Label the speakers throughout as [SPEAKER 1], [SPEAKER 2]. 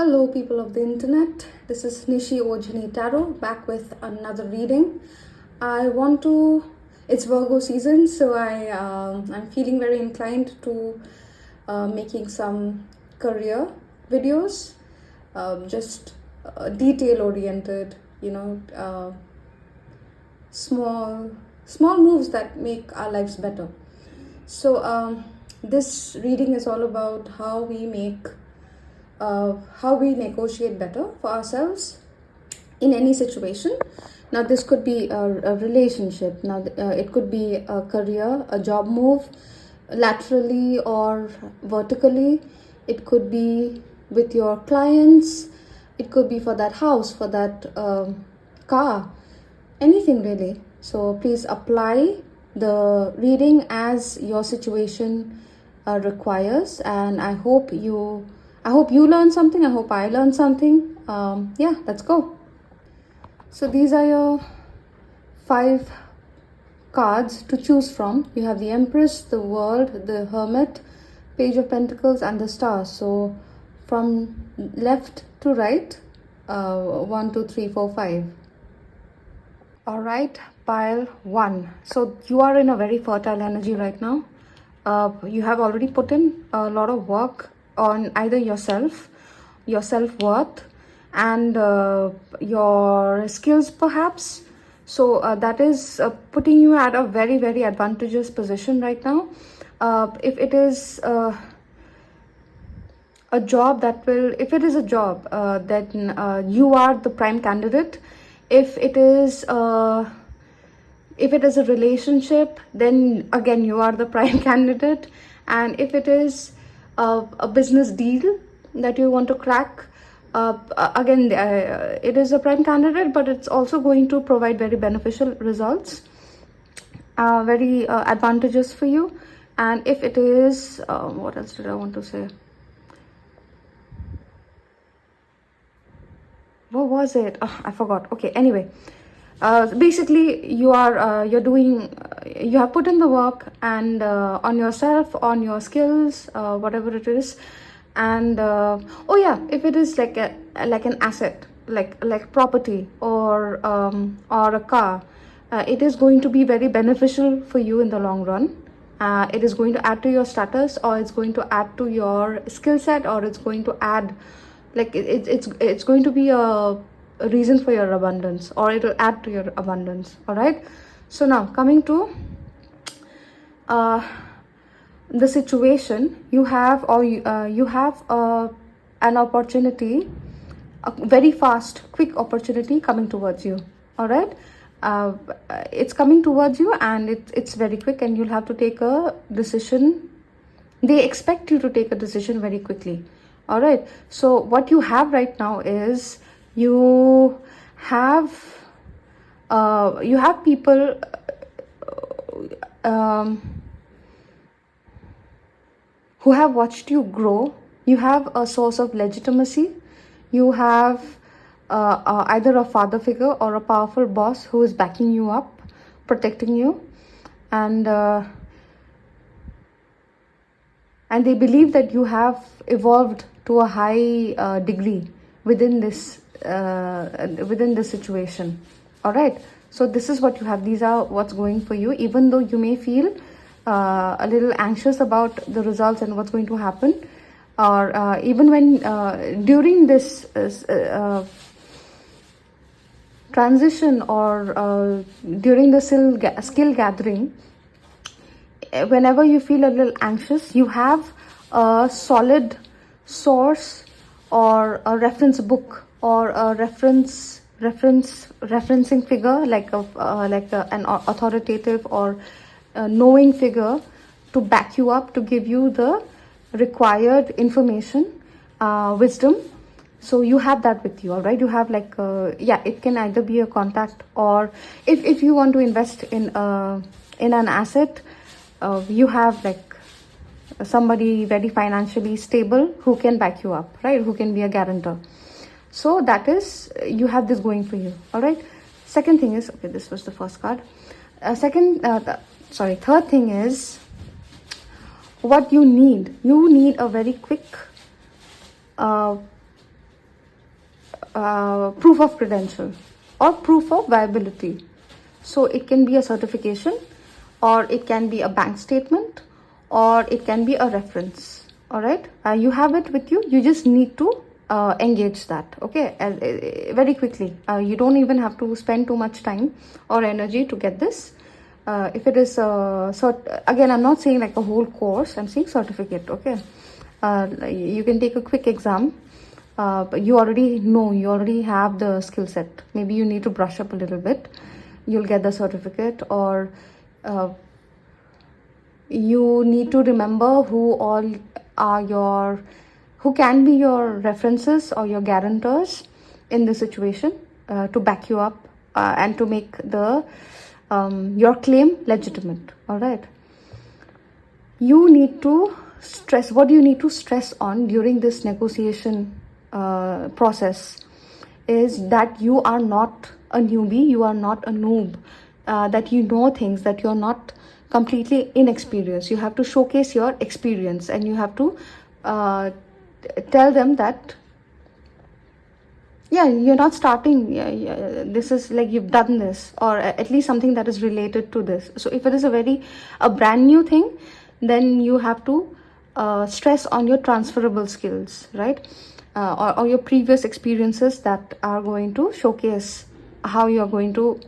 [SPEAKER 1] Hello, people of the internet. This is Nishi Ojhini Tarot back with another reading. It's Virgo season, so I'm feeling very inclined to making some career videos, just detail oriented, small moves that make our lives better. So this reading is all about how we negotiate better for ourselves in any situation. Now, this could be a relationship. Now, it could be a career, a job move, laterally or vertically. It could be with your clients. It could be for that house, for that car, anything really. So please apply the reading as your situation requires, and I hope you learn something. I hope I learned something. Yeah, let's go. So these are your 5 cards to choose from. You have the Empress, the World, the Hermit, Page of Pentacles, and the Star. So from left to right, 1, 2, 3, 4, 5. All right, pile 1. So you are in a very fertile energy right now. You have already put in a lot of work on either yourself, your self-worth, and your skills perhaps. So that is putting you at a very, very advantageous position right now. If it is a job if it is a job, then you are the prime candidate. If it is a relationship, then again you are the prime candidate. And if it is a business deal that you want to crack, again it is a prime candidate, but it's also going to provide very beneficial results, very advantageous for you. And if it is what else did I want to say? What was it? I forgot. Okay, anyway, basically you have put in the work, and on yourself, on your skills, whatever it is. And oh yeah, if it is like an asset, like property or a car, it is going to be very beneficial for you in the long run. It is going to add to your status, or it's going to add to your skill set, or it's going to add, like it's going to be a reason for your abundance, or it will add to your abundance. All right, so now coming to the situation you have, or you have an opportunity, a very fast, quick opportunity coming towards you. All right, it's coming towards you, and it's very quick, and you'll have to take a decision. They expect you to take a decision very quickly. All right, so what you have right now is you have people who have watched you grow. You have a source of legitimacy. You have either a father figure or a powerful boss who is backing you up, protecting you, and they believe that you have evolved to a high degree within this situation. All right, so this is what you have. These are what's going for you, even though you may feel a little anxious about the results and what's going to happen, or even when during this transition, or during the skill gathering, whenever you feel a little anxious, you have a solid source, or a reference book, or a referencing figure, like an authoritative or a knowing figure to back you up, to give you the required information, wisdom. So you have that with you. All right, you have it can either be a contact, or if you want to invest in an asset, you have somebody very financially stable who can back you up, right? Who can be a guarantor. So that is, you have this going for you. All right, second thing is, okay, this was the first card. Third thing is what you need. You need a very quick proof of credential or proof of viability. So it can be a certification, or it can be a bank statement, or it can be a reference. All right, you have it with you. You just need to engage that, okay, very quickly. You don't even have to spend too much time or energy to get this. If it is again, I'm not saying like a whole course, I'm saying certificate, okay. You can take a quick exam, but you already have the skill set. Maybe you need to brush up a little bit, you'll get the certificate. Or you need to remember who can be your references or your guarantors in this situation, to back you up, and to make your claim legitimate. All right, you need to stress, what do you need to stress on during this negotiation process is that you are not a newbie, you are not a noob, that you know things, that you're not completely inexperienced. You have to showcase your experience, and you have to tell them that you're not starting, this is like you've done this, or at least something that is related to this. So if it is a brand new thing, then you have to stress on your transferable skills, right? Or your previous experiences that are going to showcase how you're going to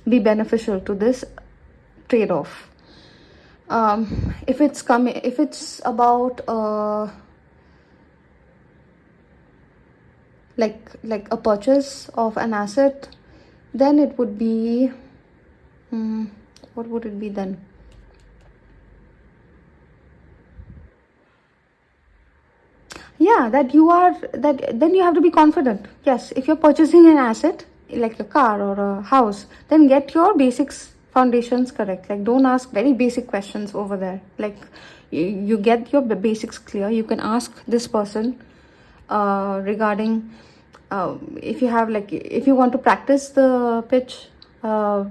[SPEAKER 1] be beneficial to this trade-off. If it's about like a purchase of an asset, then it would be what would it be then? Then you have to be confident. Yes, if you're purchasing an asset like a car or a house, then get your basics, foundations correct. Like, don't ask very basic questions over there. Like, you get your basics clear. You can ask this person regarding if you want to practice the pitch, a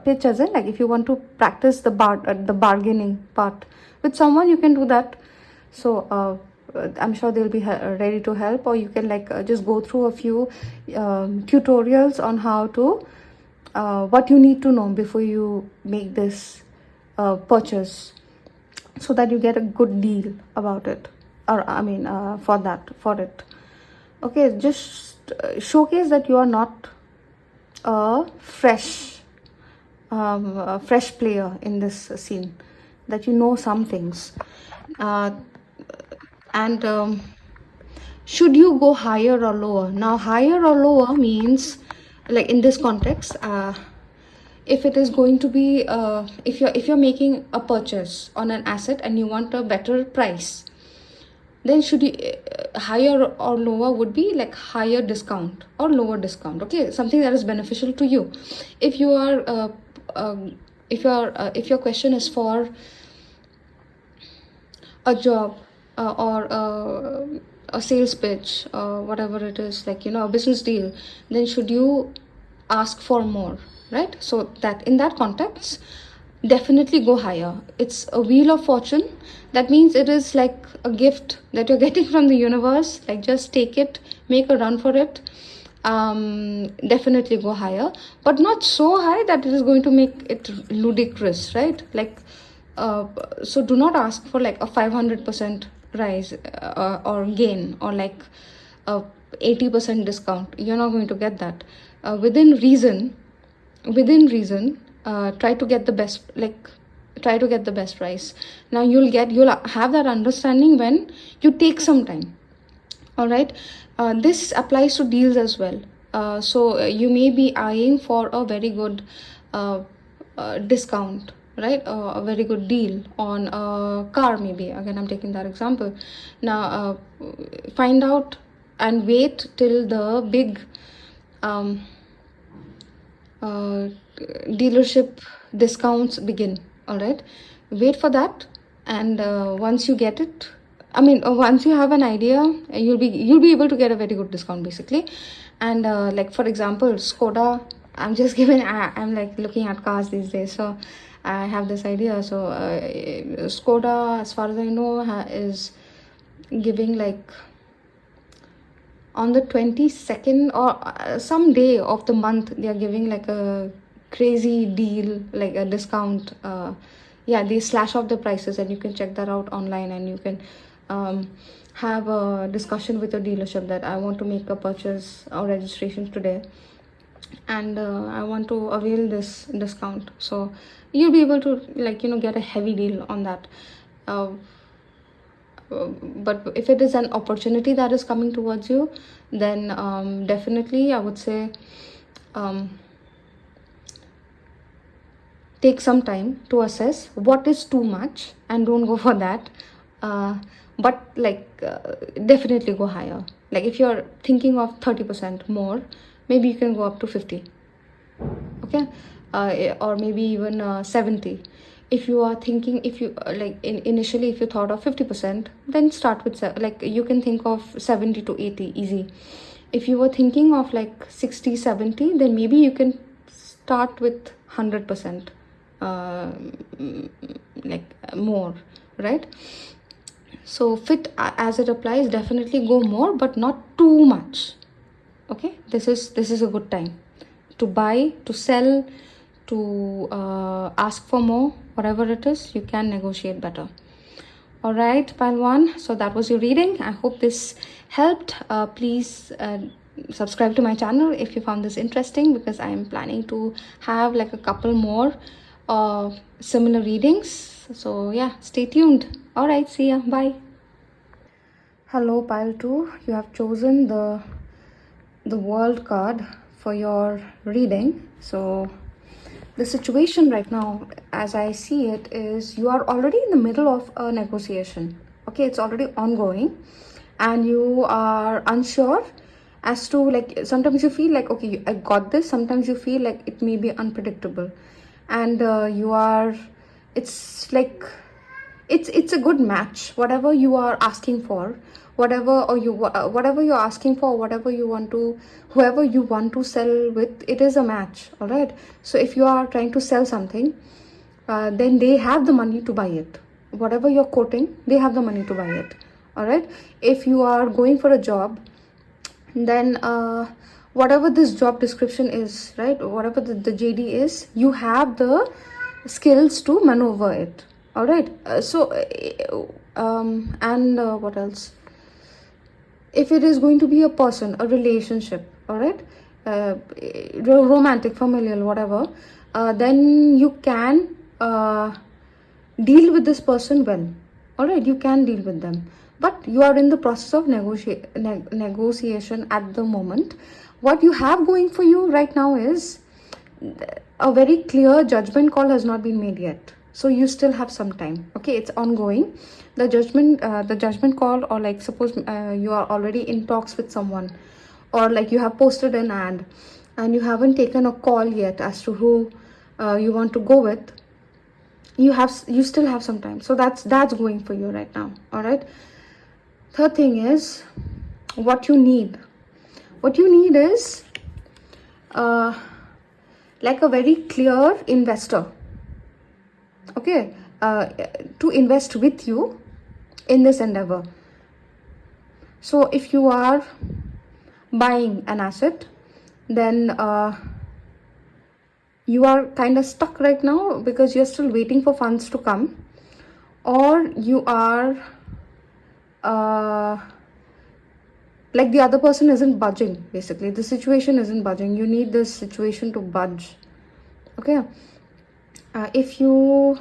[SPEAKER 1] pitch, as in, like, if you want to practice the bargaining part with someone, you can do that. So I'm sure they'll be ready to help, or you can just go through a few tutorials on how to what you need to know before you make this purchase, so that you get a good deal about it, or for it. Okay, just showcase that you are not a fresh player in this scene, that you know some things. And should you go higher or lower? Now, higher or lower means, like in this context, if it is going to be if you're making a purchase on an asset and you want a better price, then should you higher or lower would be like higher discount or lower discount. Okay, something that is beneficial to you. If you are if your question is for a job, or a sales pitch, whatever it is, like, a business deal, then should you ask for more, right? So that in that context, definitely go higher. It's a wheel of fortune. That means it is like a gift that you're getting from the universe. Like, just take it, make a run for it. Definitely go higher, but not so high that it is going to make it ludicrous, right? Like, so do not ask for like a 500% rise or gain, or like a 80% discount. You're not going to get that. Within reason, try to get the best price. Now you'll have that understanding when you take some time. All right, this applies to deals as well. So you may be eyeing for a very good discount, right? A very good deal on a car, maybe. Again, I'm taking that example. Now find out and wait till the big dealership discounts begin. All right, wait for that, and once you get it, once you have an idea, you'll be able to get a very good discount, basically. And like, for example, Skoda, I'm like looking at cars these days, so I have this idea. So Skoda, as far as I know, is giving like on the 22nd or some day of the month, they are giving like a crazy deal, like a discount. Yeah, they slash off the prices, and you can check that out online, and you can have a discussion with your dealership that I want to make a purchase or registration today, and I want to avail this discount. So you'll be able to, like, get a heavy deal on that. uh, but if it is an opportunity that is coming towards you, then definitely I would say um, take some time to assess what is too much and don't go for that. But like definitely go higher. Like if you're thinking of 30% more, maybe you can go up to 50. Okay. Or maybe even 70. If you are thinking, if you initially if you thought of 50%, then start with like you can think of 70 to 80 easy. If you were thinking of like 60, 70, then maybe you can start with 100%, like more, right? So fit as it applies, definitely go more, but not too much. Okay, this is a good time to buy, to sell, to ask for more. Whatever it is, you can negotiate better. All right, pile one. So that was your reading. I hope this helped. Please subscribe to my channel if you found this interesting, because I am planning to have like a couple more similar readings. So yeah, stay tuned. All right, see ya. Bye. Hello, pile two. You have chosen the world card for your reading. So the situation right now, as I see it, is you are already in the middle of a negotiation. Okay, it's already ongoing, and you are unsure as to, like, sometimes you feel like, okay, I got this. Sometimes you feel like it may be unpredictable, and you are, it's like, it's a good match. Whatever you are asking for, whatever you're asking for, whatever you want to, whoever you want to sell with, it is a match. All right. So if you are trying to sell something, then they have the money to buy it. Whatever you're quoting, they have the money to buy it. All right. If you are going for a job, then whatever this job description is, right, whatever the JD is, you have the skills to maneuver it. All right. And what else? If it is going to be a person, a relationship, all right, romantic, familial, whatever, then you can deal with this person well. All right, you can deal with them, but you are in the process of negotiation at the moment. What you have going for you right now is a very clear judgment call has not been made yet, so you still have some time. Okay, it's ongoing. The judgment call, or like suppose you are already in talks with someone, or like you have posted an ad and you haven't taken a call yet as to who you want to go with. You still have some time, so that's going for you right now. All right. Third thing is what you need is like a very clear investor, okay, to invest with you in this endeavor. So if you are buying an asset, then you are kind of stuck right now because you're still waiting for funds to come, or you are like the other person isn't budging. Basically, the situation isn't budging. You need this situation to budge. Okay. If you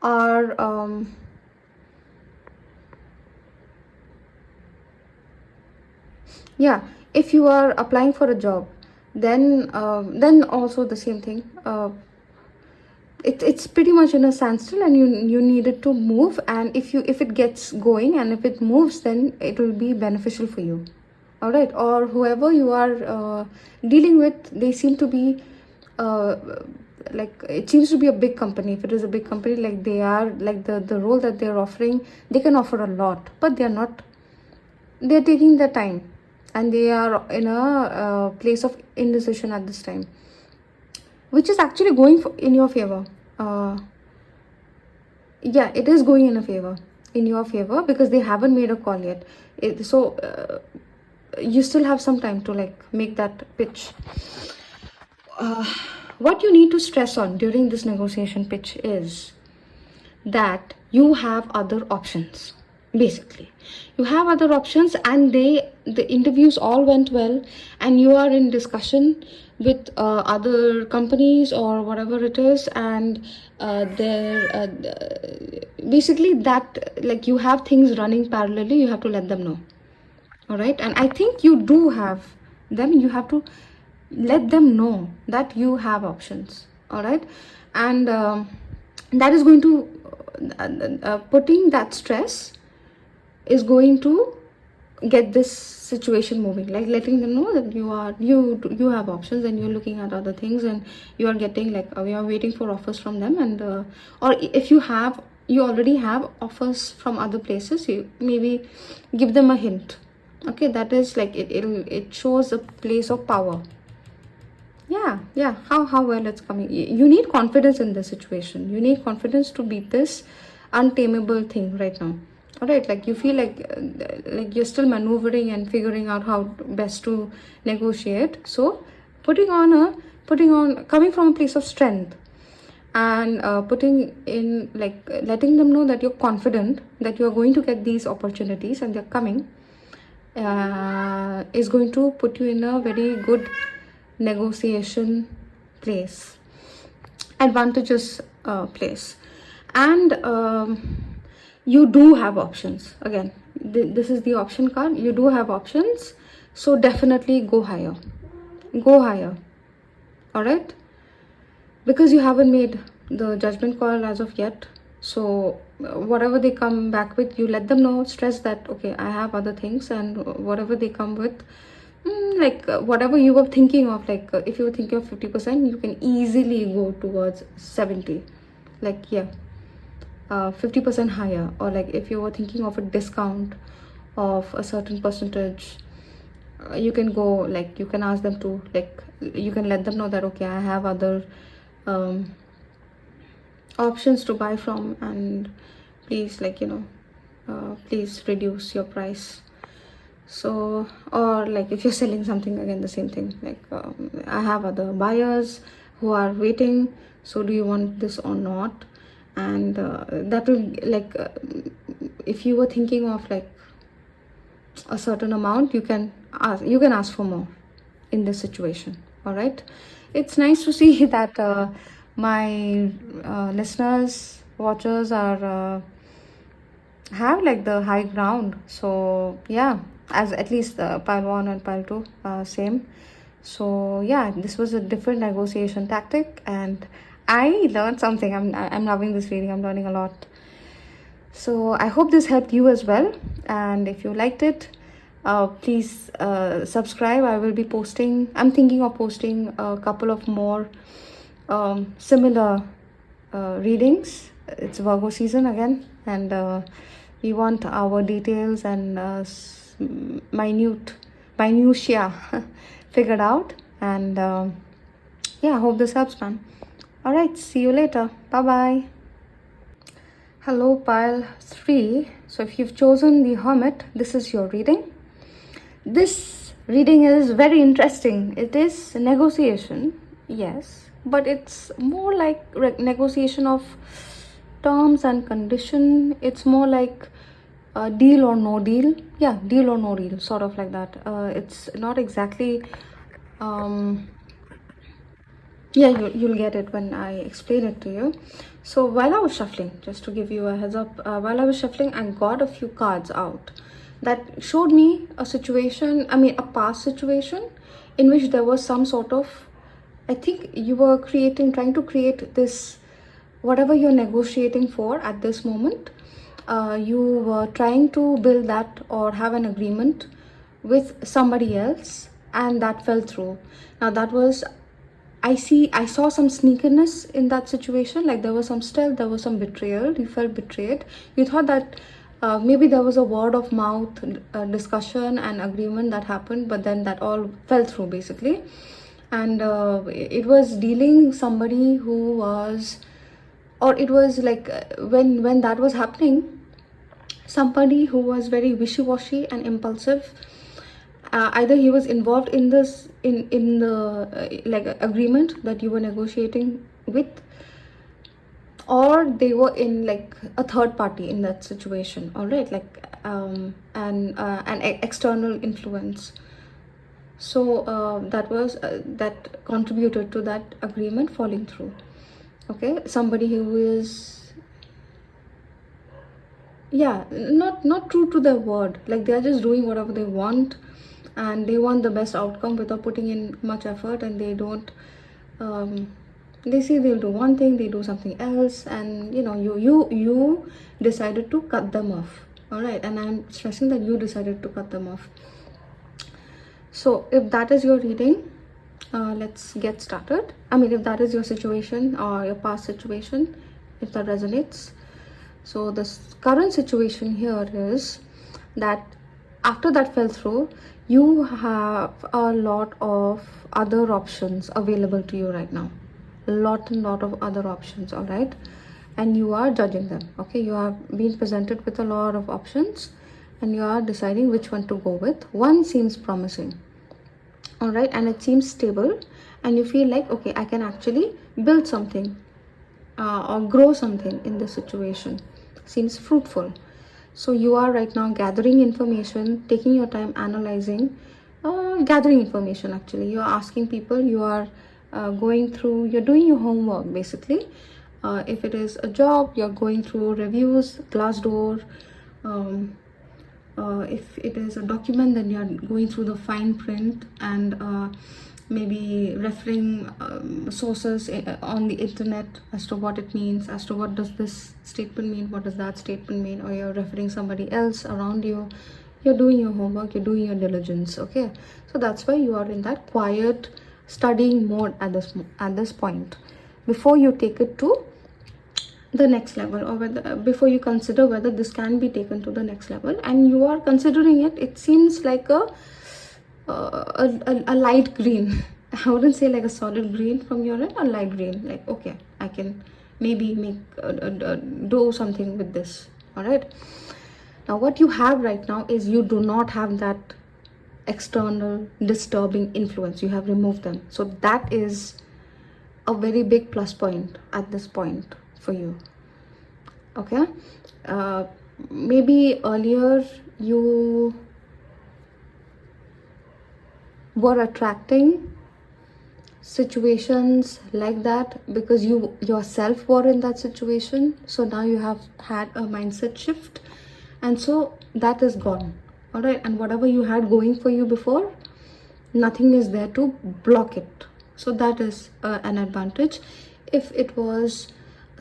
[SPEAKER 1] are yeah, if you are applying for a job, then also the same thing. It's pretty much in a standstill, and you need it to move. And if it gets going and if it moves, then it will be beneficial for you. All right. Or whoever you are dealing with, they seem to be like, it seems to be a big company. If it is a big company, like they are, like the role that they're offering, they can offer a lot, but they're taking their time, and they are in a place of indecision at this time, which is actually going in your favor. Yeah, it is going in a favor. in your favor because they haven't made a call yet. You still have some time to like make that pitch. What you need to stress on during this negotiation pitch is that you have other options. Basically, you have other options, and the interviews all went well, and you are in discussion with other companies or whatever it is, and basically that, like, you have things running parallelly. You have to let them know. All right, and I think you do have them. You have to let them know that you have options. All right, and that is going to putting that stress is going to get this situation moving, like letting them know that you have options, and you're looking at other things, and you are getting, like, we are waiting for offers from them, and or if you already have offers from other places, you maybe give them a hint. Okay, that is like it shows a place of power. Yeah, how well it's coming. You need confidence in this situation. You need confidence to beat this untamable thing right now. All right, like you feel like you're still maneuvering and figuring out how best to negotiate. So coming from a place of strength, and putting in, like, letting them know that you're confident that you're going to get these opportunities and they're coming, is going to put you in a very good negotiation place, advantageous place. And you do have options. Again, this is the option card. You do have options, so definitely go higher. All right, because you haven't made the judgment call as of yet. So whatever they come back with, you let them know, stress that, okay, I have other things, and whatever they come with, whatever you were thinking of, if you were thinking of 50%, you can easily go towards 70, 50% higher. Or like if you were thinking of a discount of a certain percentage, you can go, like, you can ask them to, like, you can let them know that, okay, I have other options to buy from, and please, please reduce your price. So, or like if you're selling something, again the same thing, I have other buyers who are waiting, so do you want this or not? And that will, if you were thinking of like a certain amount, you can ask for more in this situation. All right, it's nice to see that my listeners, watchers are have like the high ground. So yeah, as at least pile 1 and pile 2 same. So yeah, this was a different negotiation tactic, and I learned something. I'm loving this reading. I'm learning a lot. So I hope this helped you as well, and if you liked it, please subscribe. I will be posting, I'm thinking of posting a couple of more similar readings. It's Virgo season again, and we want our details and minutia figured out. And yeah, I hope this helps, man. All right, see you later. Bye bye. Hello, pile 3. So if you've chosen the Hermit, this is your reading. This reading is very interesting. It is negotiation, yes, but it's more like negotiation of terms and condition. It's more like deal or no deal. Yeah, deal or no deal, sort of like that. It's not exactly yeah, you'll get it when I explain it to you. So while I was shuffling, just to give you a heads up, while I was shuffling, I got a few cards out that showed me a situation, a past situation in which there was some sort of, I think you were trying to create this, whatever you're negotiating for at this moment, you were trying to build that or have an agreement with somebody else, and that fell through. Now that was, I saw some sneakiness in that situation. Like there was some stealth, there was some betrayal. You felt betrayed. You thought that maybe there was a word of mouth discussion and agreement that happened, but then that all fell through basically. And it was dealing somebody who was, or it was like when that was happening, somebody who was very wishy-washy and impulsive. Either he was involved in this in the like agreement that you were negotiating with, or they were in like a third party in that situation. All right, like an external influence. So that was that contributed to that agreement falling through. Okay, somebody who is, yeah, not true to their word, like they are just doing whatever they want, and they want the best outcome without putting in much effort, and they don't they say they'll do one thing, they do something else, and you decided to cut them off. All right, and I'm stressing that you decided to cut them off. So if that is your reading, let's get started. I mean, if that is your situation or your past situation, if that resonates. So this current situation here is that after that fell through, you have a lot of other options available to you right now. A lot of other options, all right? And you are judging them, okay? You have been presented with a lot of options and you are deciding which one to go with. One seems promising, all right? And it seems stable and you feel like, okay, I can actually build something or grow something in this situation. Seems fruitful. So you are right now gathering information, taking your time analyzing, gathering information. Actually, you are asking people, you are going through, you're doing your homework basically. If it is a job, you're going through reviews, Glassdoor. If it is a document, then you're going through the fine print and maybe referring sources on the internet as to what it means, as to what does this statement mean, what does that statement mean, or you're referring somebody else around you. You're doing your homework, you're doing your diligence. Okay, so that's why you are in that quiet studying mode at this point, before you take it to the next level, or whether before you consider whether this can be taken to the next level. And you are considering it. It seems like a light green. I wouldn't say like a solid green from your end, a light green, like okay, I can maybe make do something with this. All right, now what you have right now is you do not have that external disturbing influence. You have removed them, so that is a very big plus point at this point for you. Okay, maybe earlier you were attracting situations like that because you yourself were in that situation. So now you have had a mindset shift, and so that is gone. All right, and whatever you had going for you before, nothing is there to block it. So that is an advantage. If it was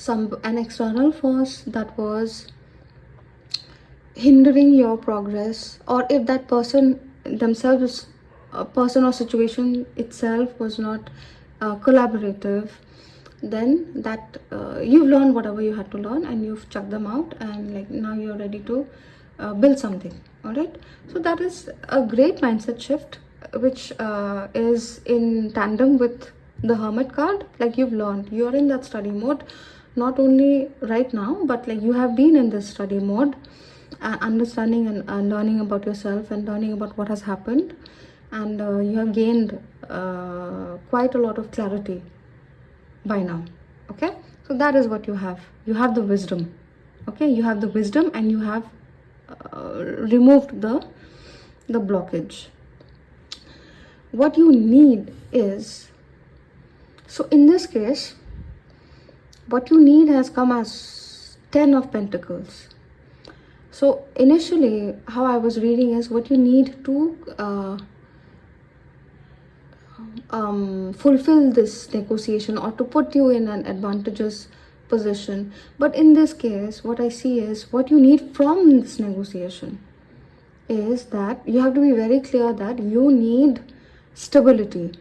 [SPEAKER 1] an external force that was hindering your progress, or if that person themselves, a person or situation itself was not collaborative, then that you've learned whatever you had to learn and you've chucked them out, and like now you're ready to build something. All right, so that is a great mindset shift, which is in tandem with the Hermit card. Like you've learned, you're in that study mode, not only right now, but like you have been in this study mode, understanding and learning about yourself and learning about what has happened, and you have gained quite a lot of clarity by now. Okay, so that is what you have. You have the wisdom. Okay, you have the wisdom and you have removed the blockage. What you need is, so in this case, what you need has come as 10 of Pentacles. So initially how I was reading is what you need to fulfill this negotiation, or to put you in an advantageous position. But in this case, what I see is what you need from this negotiation is that you have to be very clear that you need stability.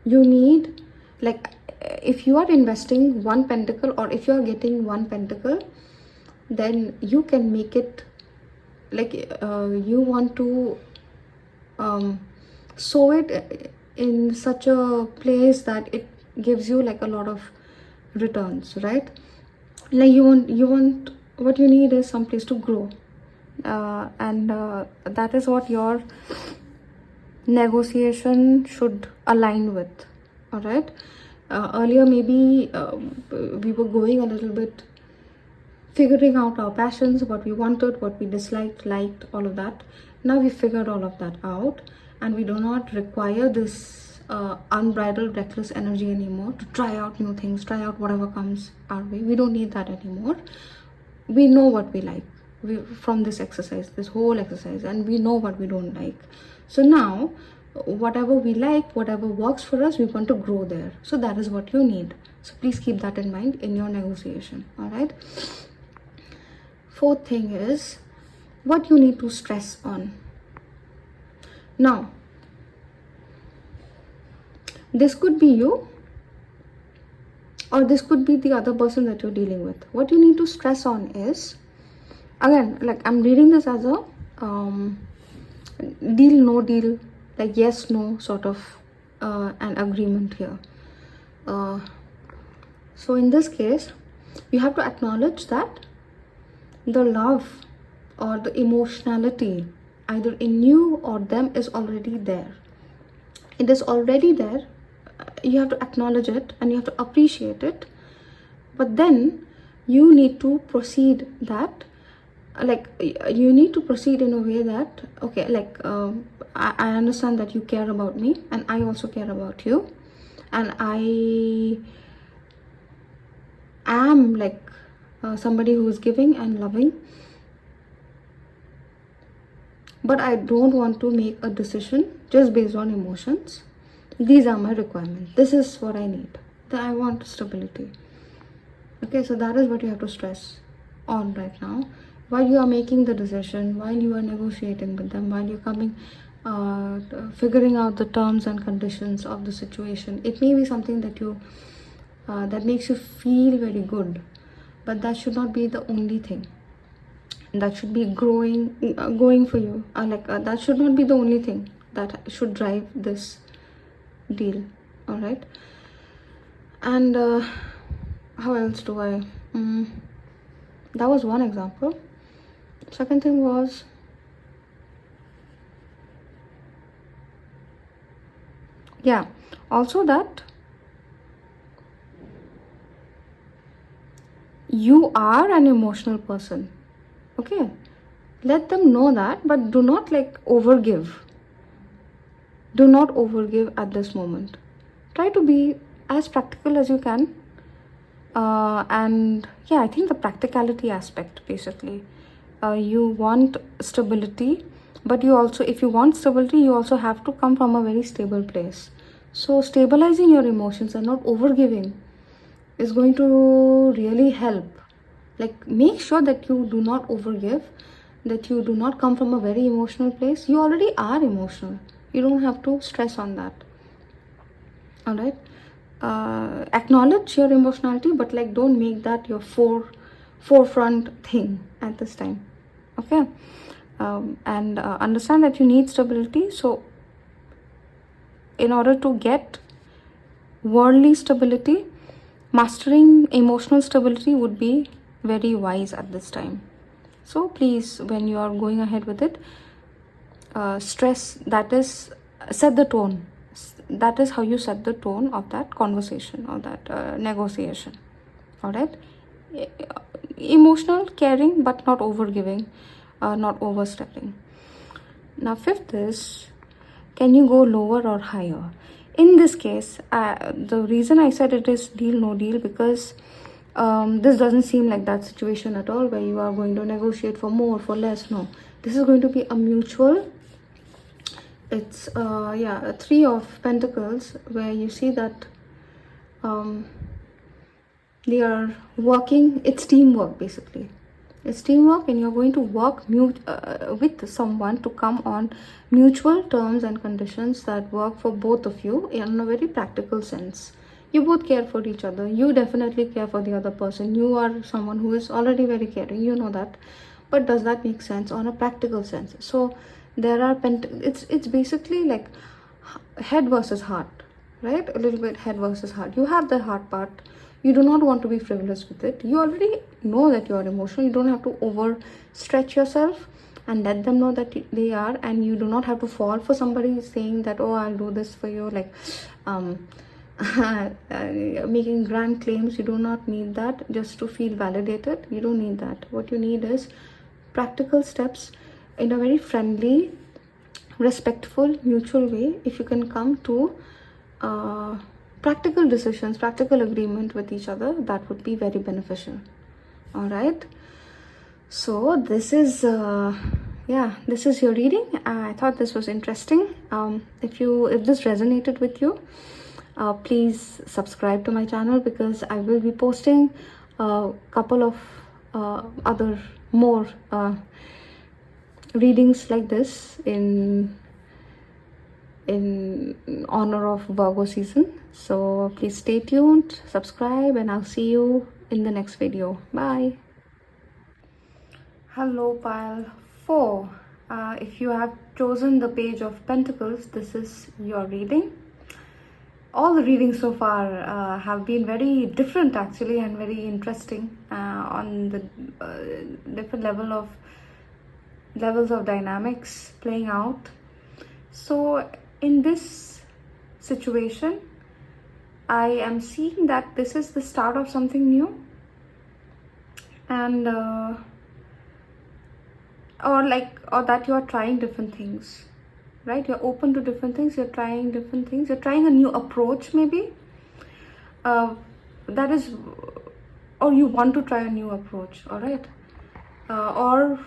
[SPEAKER 1] You need, like, if you are investing one pentacle, or if you are getting one pentacle, then you can make it like you want to sow it in such a place that it gives you like a lot of returns, right? Like you want what you need is some place to grow. and that is what your negotiation should align with. All right. Earlier maybe we were going a little bit figuring out our passions, what we wanted, what we disliked, liked, all of that. Now we figured all of that out, and we do not require this unbridled reckless energy anymore to try out new things, try out whatever comes our way. We don't need that anymore. We know what we like from this exercise, this whole exercise, and we know what we don't like. So now whatever we like, whatever works for us, we want to grow there. So that is what you need. So please keep that in mind in your negotiation. All right. Fourth thing is what you need to stress on. Now, this could be you, or this could be the other person that you're dealing with. What you need to stress on is, again, like I'm reading this as a deal, no deal, like yes, no sort of an agreement here. So in this case, you have to acknowledge that the love or the emotionality either in you or them is already there. It is already there. You have to acknowledge it and you have to appreciate it. But then you need to proceed that, like you need to proceed in a way that, okay, like I understand that you care about me and I also care about you, and I am like somebody who is giving and loving, but I don't want to make a decision just based on emotions. These are my requirements. This is what I need. I want stability. Okay, so that is what you have to stress on right now. While you are making the decision, while you are negotiating with them, while you're coming, figuring out the terms and conditions of the situation. It may be something that you that makes you feel very good, but that should not be the only thing. That should be going for you. That should not be the only thing that should drive this deal. All right. And how else do I? That was one example. Second thing was, yeah, also that you are an emotional person. Okay, let them know that, but do not like overgive. Do not overgive at this moment. Try to be as practical as you can. And yeah, I think the practicality aspect basically. You want stability, but you also, if you want stability, you also have to come from a very stable place. So stabilizing your emotions and not overgiving is going to really help. Like, make sure that you do not overgive, that you do not come from a very emotional place. You already are emotional. You don't have to stress on that. All right. Acknowledge your emotionality, but like don't make that your forefront thing at this time. Okay. And understand that you need stability. So in order to get worldly stability, mastering emotional stability would be very wise at this time. So please, when you are going ahead with it, stress, that is, set the tone. That is how you set the tone of that conversation or that negotiation. All right. Emotional, caring, but not overgiving, not overstepping. Now, fifth is, can you go lower or higher? In this case, the reason I said it is deal, no deal, because this doesn't seem like that situation at all where you are going to negotiate for more, for less. No, this is going to be a mutual. It's a 3 of Pentacles, where you see that they are working. It's teamwork basically. It's teamwork, and you're going to work with someone to come on mutual terms and conditions that work for both of you in a very practical sense. You both care for each other. You definitely care for the other person. You are someone who is already very caring. You know that. But does that make sense on a practical sense? So there are it's basically like head versus heart, right? A little bit head versus heart. You have the heart part. You do not want to be frivolous with it. You already know that you are emotional. You don't have to overstretch yourself, and let them know that they are, and you do not have to fall for somebody saying that, oh, I'll do this for you, like making grand claims. You do not need that just to feel validated. You don't need that. What you need is practical steps in a very friendly, respectful, mutual way. If you can come to practical decisions, practical agreement with each other, that would be very beneficial. All right, so this is this is your reading. I thought this was interesting. If this resonated with you, please subscribe to my channel, because I will be posting a couple of other more readings like this in honor of Virgo season. So please stay tuned, subscribe, and I'll see you in the next video. Bye. Hello, pile 4. If you have chosen the Page of Pentacles, this is your reading. All the readings so far have been very different actually, and very interesting on the different levels of dynamics playing out. So in this situation, I am seeing that this is the start of something new, and or that you are trying different things, right? You're open to different things, you're trying different things, you're trying a new approach maybe, that is, or you want to try a new approach. All right, or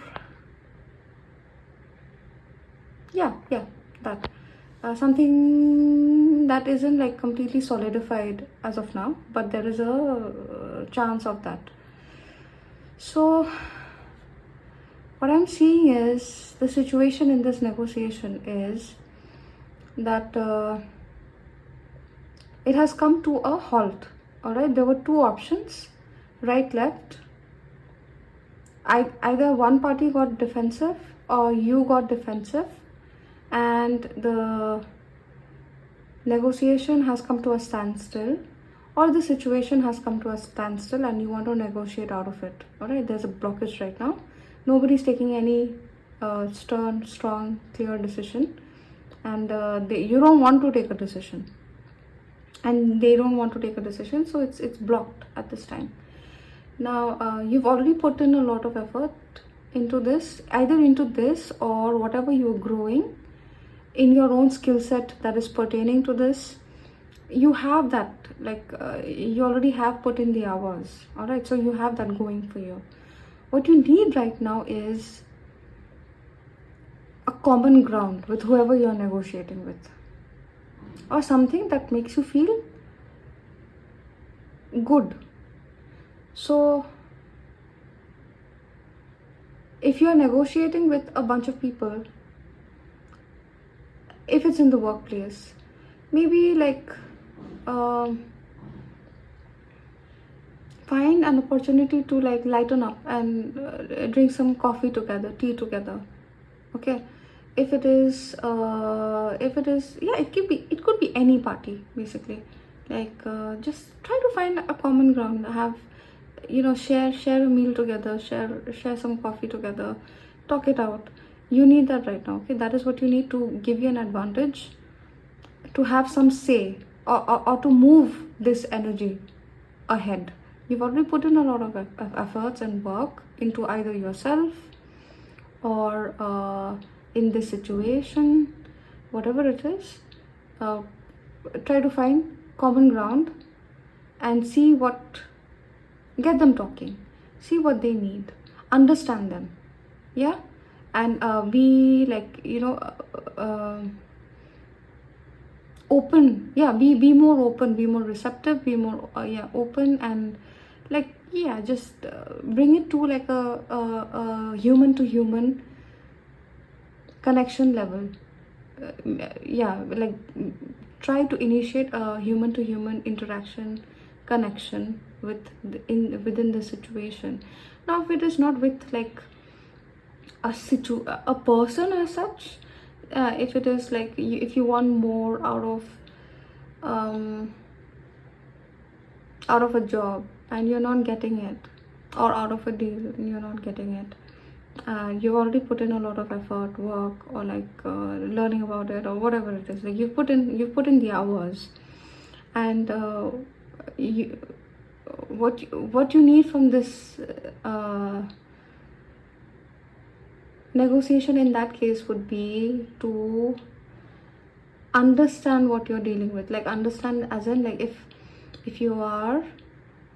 [SPEAKER 1] that something that isn't like completely solidified as of now, but there is a chance of that. So what I'm seeing is the situation in this negotiation is that it has come to a halt. All right, there were two options, right, left. Either one party got defensive or you got defensive, and the negotiation has come to a standstill, or the situation has come to a standstill and you want to negotiate out of it. All right, there's a blockage right now. Nobody's taking any stern, strong, clear decision, and you don't want to take a decision, and they don't want to take a decision, so it's blocked at this time. Now you've already put in a lot of effort into this, either into this or whatever you're growing in your own skill set that is pertaining to this. You have that, you already have put in the hours. All right, so you have that going for you. What you need right now is a common ground with whoever you're negotiating with, or something that makes you feel good. So if you're negotiating with a bunch of people, if it's in the workplace, maybe find an opportunity to lighten up and drink some coffee together, tea together. Okay, if it is it could be any party basically. Just try to find a common ground, have share a meal together, share some coffee together, talk it out. You need that right now. Okay, that is what you need to give you an advantage, to have some say, or to move this energy ahead. You've already put in a lot of efforts and work into either yourself or in this situation, whatever it is. Try to find common ground and get them talking, see what they need, understand them, yeah, and be open, be more open, be more receptive, be more open, and just bring it to a human to human connection level. Try to initiate a human to human interaction, connection within the situation. Now if it is not with a person as such, if it is if you want more out of a job and you're not getting it, or out of a deal and you're not getting it, You've already put in a lot of effort, work, or like learning about it, or whatever it is. Like you've put in the hours, and you, what you need from this negotiation in that case would be to understand what you're dealing with. Like understand as in, like, if you are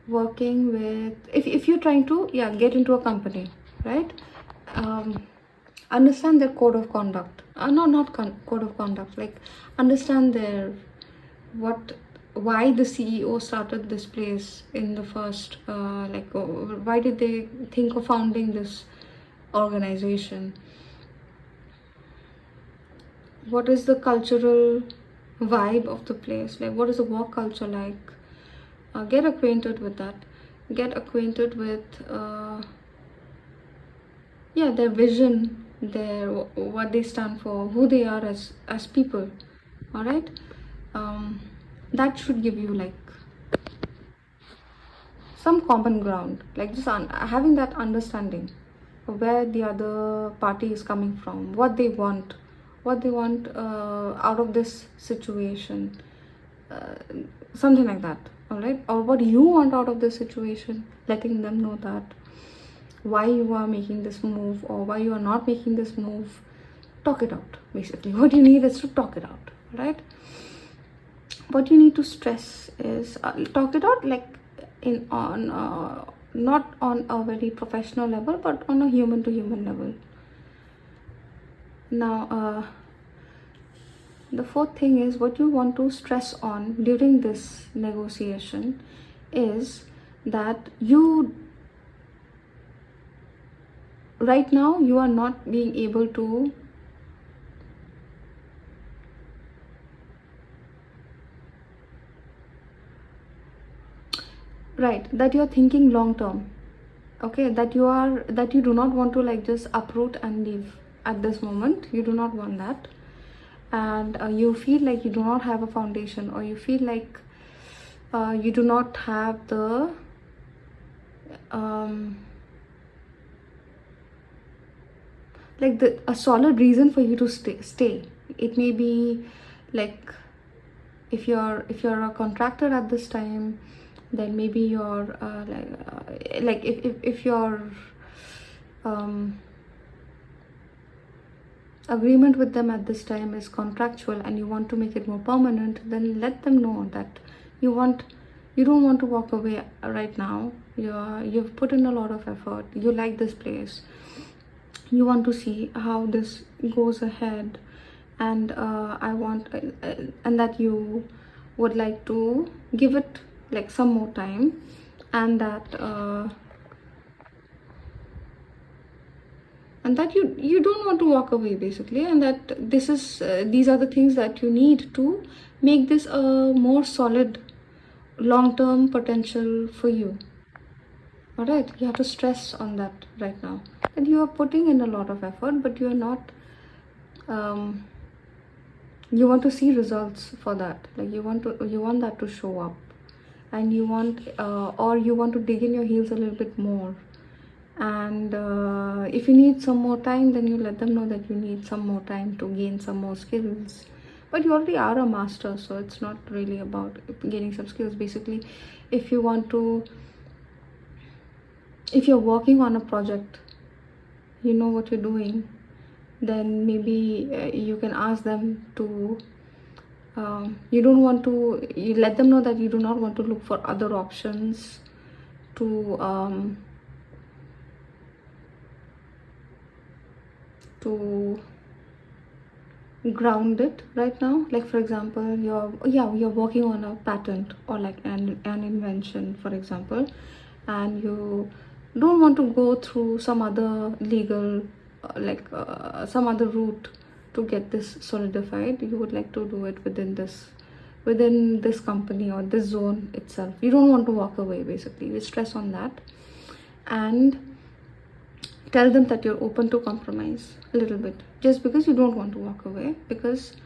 [SPEAKER 1] working with, if you're trying to get into a company, right? Understand their code of conduct, code of conduct, like understand their what why the CEO started this place in the first, why did they think of founding this organization, what is the cultural vibe of the place, like what is the work culture like. Get acquainted with that, get acquainted with their vision, their what they stand for, who they are as people. All right. That should give you like some common ground, like just having that understanding of where the other party is coming from, what they want out of this situation, uh, something like that. All right, or what you want out of this situation, letting them know that why you are making this move or why you are not making this move. Talk it out. Basically what you need is to talk it out, right? What you need to stress is talk it out, like in on not on a very professional level, but on a human to human level. Now the fourth thing is, what you want to stress on during this negotiation is that you right now you are not being able to that you're thinking long term. Okay, that you do not want to like just uproot and leave at this moment. You do not want that. And you feel like you do not have a foundation, or you feel like you do not have the a solid reason for you to stay. It may be like, if you're a contractor at this time, then maybe you're if your agreement with them at this time is contractual and you want to make it more permanent, then let them know that you don't want to walk away right now. You've put in a lot of effort, you like this place, you want to see how this goes ahead, and and that you would like to give it like some more time, and that you don't want to walk away basically, and that these are the things that you need to make this a more solid long-term potential for you. All right, you have to stress on that right now, that you are putting in a lot of effort, but you are not you want to see results for that. Like you want that to show up, and you want to dig in your heels a little bit more. And if you need some more time, then you let them know that you need some more time to gain some more skills. But you already are a master, so it's not really about gaining some skills. Basically, if you're working on a project, you know what you're doing, then maybe you can ask them to you let them know that you do not want to look for other options to ground it right now. Like for example, you're working on a patent or like an invention, for example, and you don't want to go through some other legal some other route to get this solidified. You would like to do it within this company or this zone itself. You don't want to walk away basically. You stress on that, and tell them that you're open to compromise a little bit, just because you don't want to walk away, because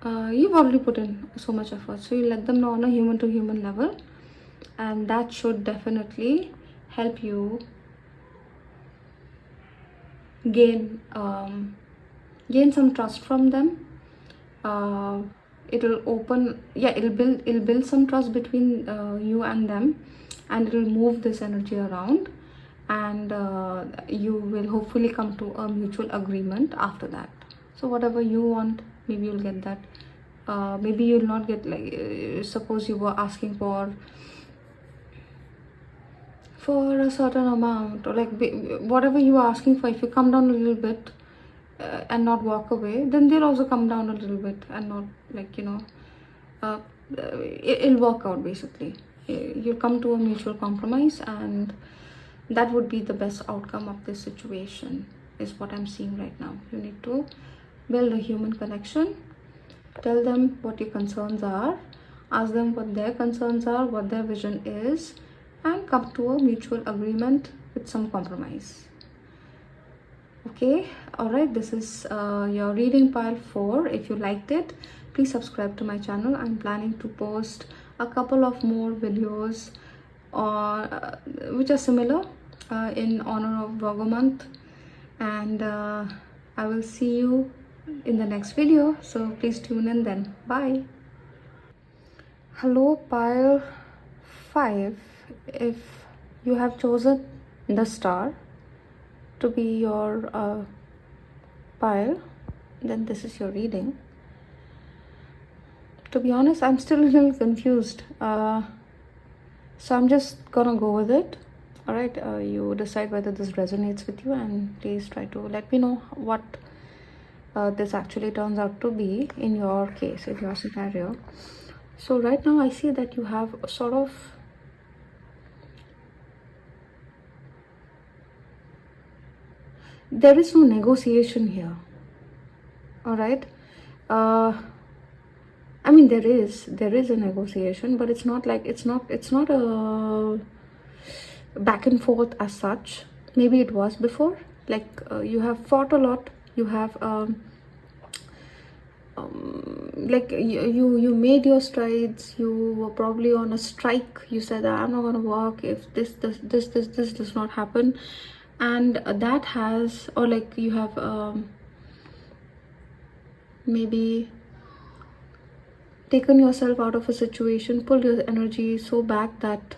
[SPEAKER 1] you've already put in so much effort. So you let them know on a human to human level, and that should definitely help you gain gain some trust from them. It'll open, yeah, it'll build some trust between you and them, and it'll move this energy around, and you will hopefully come to a mutual agreement after that. So whatever you want, maybe you'll get that. Maybe you'll not get, like, suppose you were asking for a certain amount, or like whatever you are asking for, if you come down a little bit and not walk away, then they'll also come down a little bit and not, like, it'll work out. Basically, you'll come to a mutual compromise, and that would be the best outcome of this situation, is what I'm seeing right now. You need to build a human connection, tell them what your concerns are, ask them what their concerns are, what their vision is, and come to a mutual agreement with some compromise. Okay, all right, this is your reading pile 4. If you liked it, please subscribe to my channel. I'm planning to post a couple of more videos which are similar in honor of Virgo month, and I will see you in the next video, so please tune in then. Bye. Hello, pile 5. If you have chosen the star to be your pile, then this is your reading. To be honest, I'm still a little confused, so I'm just gonna go with it. All right, you decide whether this resonates with you, and please try to let me know what this actually turns out to be in your case, in your scenario. So right now I see that you have a sort of there is no negotiation here. All right, I mean, there is a negotiation, but it's not a back and forth as such. Maybe it was before, like you have fought a lot, you have like you made your strides, you were probably on a strike. You said that I'm not going to work if this does not happen, and that has, or like you have maybe taken yourself out of a situation, pulled your energy so back that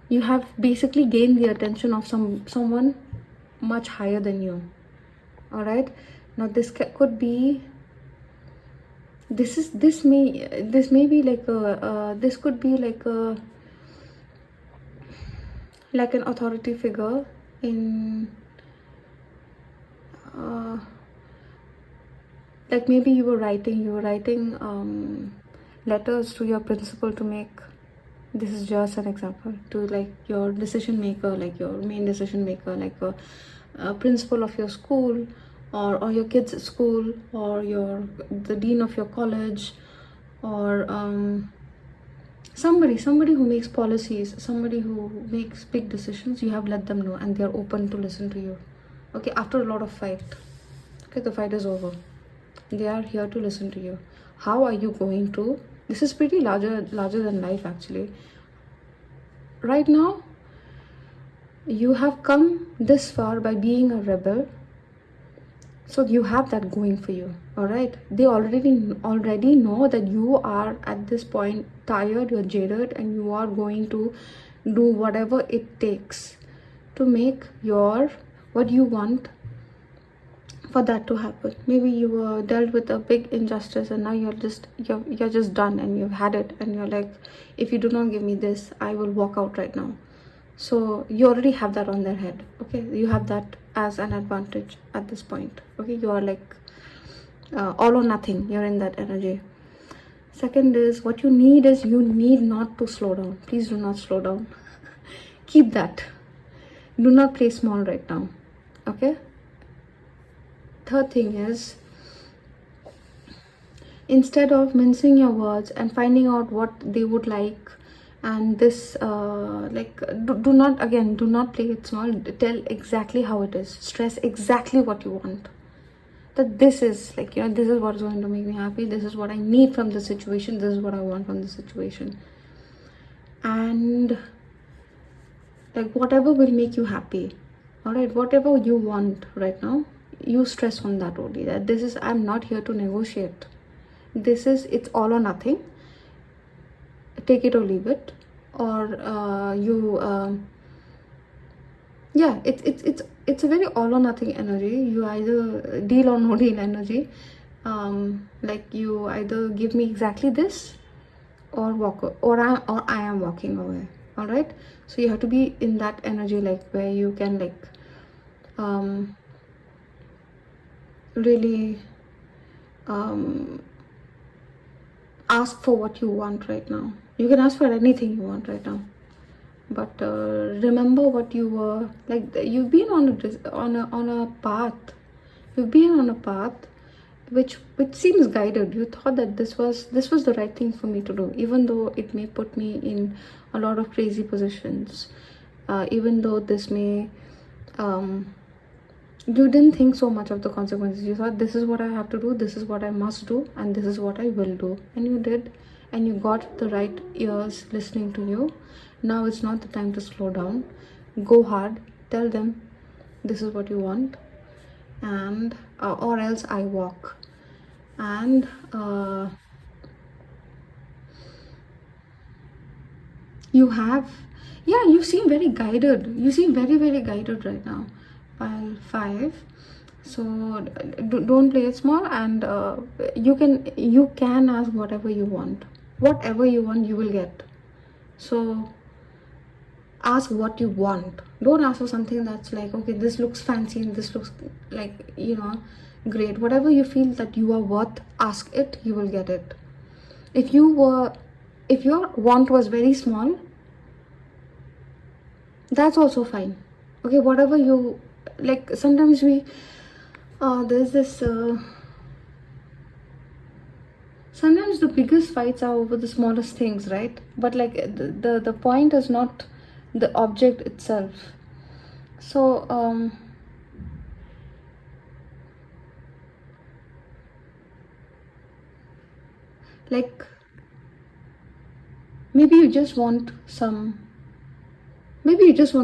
[SPEAKER 1] you have basically gained the attention of someone much higher than you. All right, now this could be, this may be like a this could be like an authority figure in like maybe you were writing letters to your principal to make, this is just an example, to like your decision maker, like your main decision maker, like a principal of your school, or your kids' school, or the dean of your college, or somebody who makes policies, somebody who makes big decisions. You have let them know, and they are open to listen to you. Okay, after a lot of fight, okay, the fight is over. They are here to listen to you. How are you going to, this is pretty larger than life actually. Right now you have come this far by being a rebel, so you have that going for you. All right, they already know that you are at this point tired, you're jaded, and you are going to do whatever it takes to make what you want for that to happen. Maybe you were dealt with a big injustice, and now you're just done, and you've had it, and you're like, if you do not give me this, I will walk out right now. So you already have that on their head. Okay, you have that as an advantage at this point. Okay, you are like all or nothing. You're in that energy. Second is, what you need is, you need not to slow down. Please do not slow down. Keep that. Do not play small right now. Okay. Third thing is, instead of mincing your words and finding out what they would like, and this do not play it small. Tell exactly how it is. Stress exactly what you want, that this is like, this is what is going to make me happy, this is what I need from the situation, this is what I want from the situation, and like whatever will make you happy. All right, whatever you want right now, you stress on that only, that this is, I'm not here to negotiate. It's all or nothing. Take it or leave it. Or yeah, it's a very all or nothing energy. You either deal or no deal energy. Like you either give me exactly this, or I am walking away. All right, so you have to be in that energy, like where you can like really ask for what you want right now. You can ask for anything you want right now, but remember what you were like. You've been on a path. You've been on a path which seems guided. You thought that this was the right thing for me to do, even though it may put me in a lot of crazy positions, even though this may you didn't think so much of the consequences. You thought, this is what I have to do, this is what I must do, and this is what I will do. And you did, and you got the right ears listening to you. Now it's not the time to slow down. Go hard. Tell them this is what you want, and or else I walk. And you have, yeah, you seem very guided. You seem very, very guided right now. Pile 5. So don't play it small, and you can ask whatever you want. Whatever you want, you will get. So ask what you want. Don't ask for something that's like, okay, this looks fancy and this looks like, great. Whatever you feel that you are worth, ask it, you will get it. If your want was very small, that's also fine. Okay, whatever you like. Sometimes we there's this sometimes the biggest fights are over the smallest things, right? But like the point is not the object itself. So like maybe you just want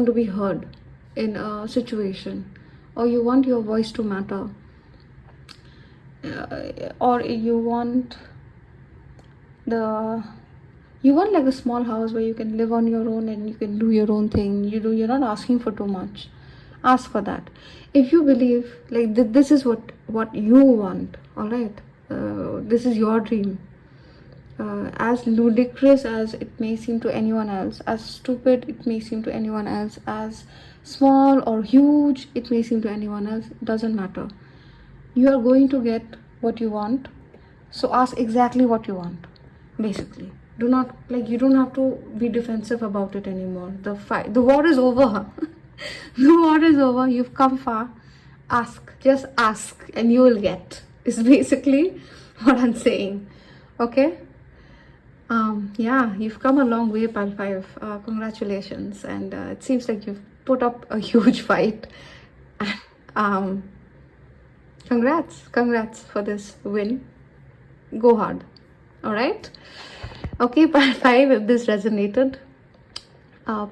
[SPEAKER 1] to be heard in a situation, or you want your voice to matter, or you want like a small house where you can live on your own and you can do your own thing. You're not asking for too much. Ask for that. If you believe like this is what you want, all right, this is your dream. As ludicrous as it may seem to anyone else, as stupid it may seem to anyone else, as small or huge it may seem to anyone else, doesn't matter. You are going to get what you want. So ask exactly what you want. Basically, do not, like, you don't have to be defensive about it anymore. The war is over. The war is over. You've come far. Ask, just ask, and you will get, is basically what I'm saying. Okay. Yeah, you've come a long way, Pal 5. Congratulations. And it seems like you've put up a huge fight. Congrats for this win. Go hard. All right. Okay, Pal 5, if this resonated,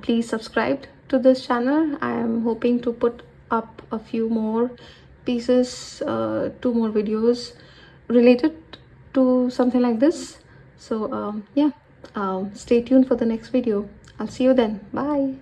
[SPEAKER 1] please subscribe to this channel. I am hoping to put up a few more pieces, 2 more videos related to something like this. So yeah, stay tuned for the next video. I'll see you then. Bye.